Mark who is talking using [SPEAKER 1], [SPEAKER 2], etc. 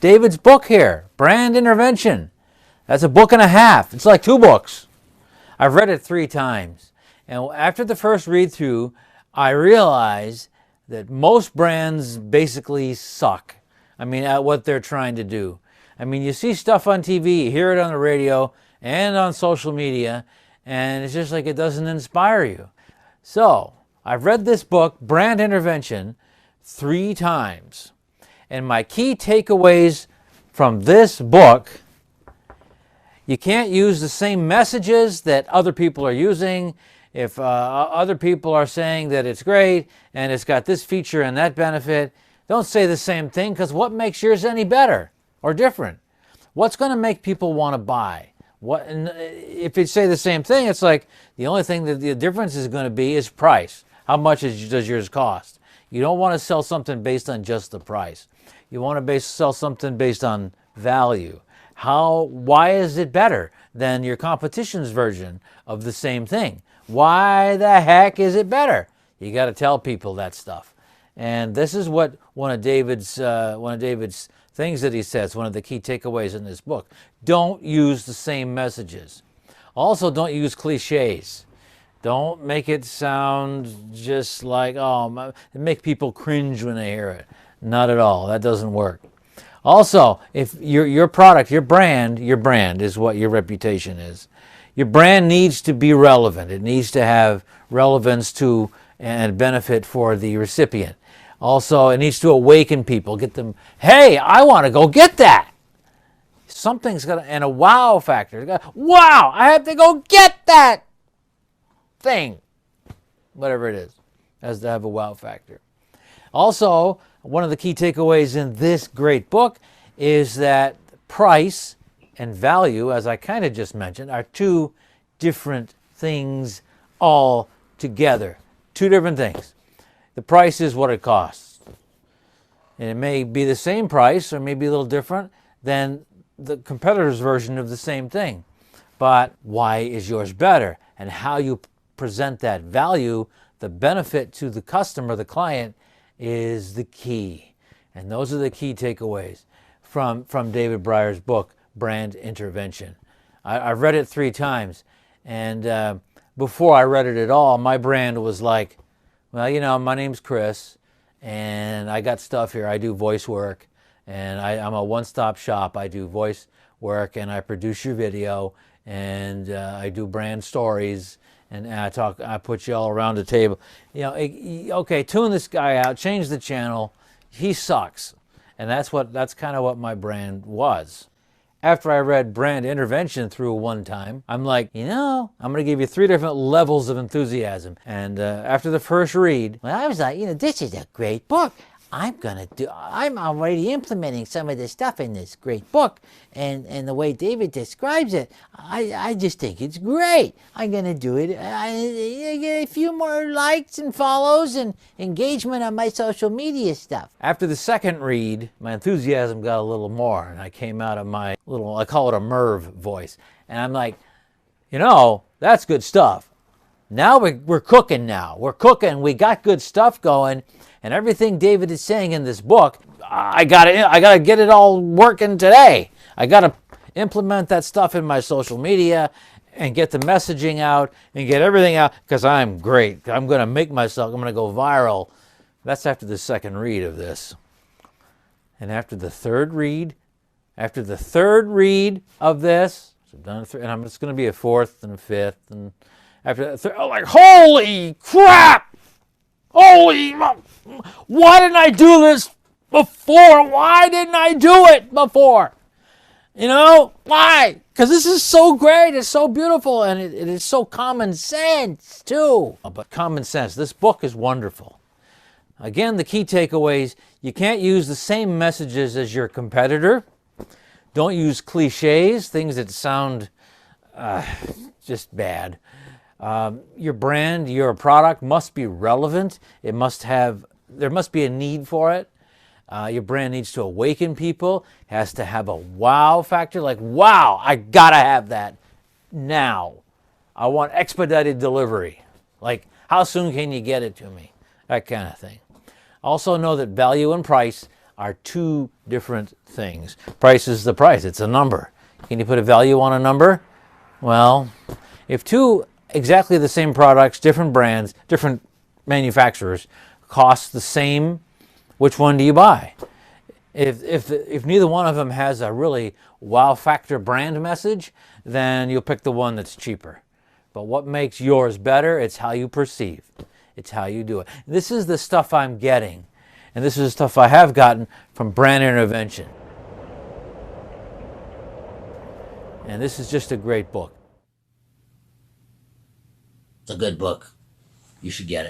[SPEAKER 1] David's book here, Brand Intervention. That's a book and a half. It's like 2 books. I've read it 3 times. And after the first read through, I realized that most brands basically suck. I mean, at what they're trying to do. I mean, you see stuff on TV, you hear it on the radio and on social media, and it's just like it doesn't inspire you. So, I've read this book, Brand Intervention, 3 times. And my key takeaways from this book: you can't use the same messages that other people are using. If other people are saying that it's great and it's got this feature and that benefit, don't say the same thing, because what makes yours any better or different? What's going to make people want to buy? If you say the same thing, it's like the only thing that the difference is going to be is price. How much does yours cost? You don't want to sell something based on just the price. You want to sell something based on value. Why is it better than your competition's version of the same thing? Why the heck is it better? You got to tell people that stuff. And this is what one of David's things that he says, one of the key takeaways in this book. Don't use the same messages. Also, don't use cliches. Don't make it sound just like, make people cringe when they hear it. Not at all. That doesn't work. Also, if your product, your brand is what your reputation is. Your brand needs to be relevant. It needs to have relevance to and benefit for the recipient. Also, it needs to awaken people, get them, hey, I want to go get that. Something's got to, and a wow factor. Wow, I have to go get that thing. Whatever it is, it has to have a wow factor. Also, one of the key takeaways in this great book is that price and value, as I kind of just mentioned, are 2 different things altogether. 2 different things. The price is what it costs. And it may be the same price or maybe a little different than the competitor's version of the same thing. But why is yours better? And how you present that value, the benefit to the customer, the client, is the key. And those are the key takeaways from David Brier's book, Brand Intervention. I've read it 3 times, and before I read it at all, my brand was like, well, my name's Chris, and I got stuff here. I do voice work, and I'm a one-stop shop. I do voice work, and I produce your video, and I do brand stories, and I put you all around the table. Okay, tune this guy out, change the channel. He sucks. And that's kind of what my brand was. After I read Brand Intervention through 1 time, I'm like, I'm going to give you 3 different levels of enthusiasm. And after the first read, I was like, this is a great book. I'm already implementing some of the stuff in this great book, and the way David describes it, I just think it's great. I'm going to do it. I get a few more likes and follows and engagement on my social media stuff. After the second read, my enthusiasm got a little more, and I came out of my I call it a Merv voice. And I'm like, that's good stuff. Now we're cooking now. We're cooking. We got good stuff going. And everything David is saying in this book, I gotta get it all working today. I gotta implement that stuff in my social media and get the messaging out and get everything out, because I'm great. I'm gonna go viral. That's after the second read of this. And after the third read of this, so I've done 3, and it's gonna be a 4th and a 5th, and after that, I'm like, holy crap! Why didn't I do this before? Why didn't I do it before? Why? Because this is so great. It's so beautiful. And it is so common sense, too. But common sense. This book is wonderful. Again, the key takeaways: you can't use the same messages as your competitor. Don't use cliches, things that sound just bad. Your brand, your product must be relevant. There must be a need for it. Your brand needs to awaken people. It has to have a wow factor, like, wow, I gotta have that now. I want expedited delivery. Like, how soon can you get it to me? That kind of thing. Also know that value and price are two different things. Price is the price. It's a number. Can you put a value on a number? Well, if two exactly the same products, different brands, different manufacturers, cost the same, which one do you buy? If neither one of them has a really wow factor brand message, then you'll pick the one that's cheaper. But what makes yours better? It's how you perceive. It's how you do it. This is the stuff I'm getting. And this is the stuff I have gotten from Brand Intervention. And this is just a great book.
[SPEAKER 2] It's a good book. You should get it.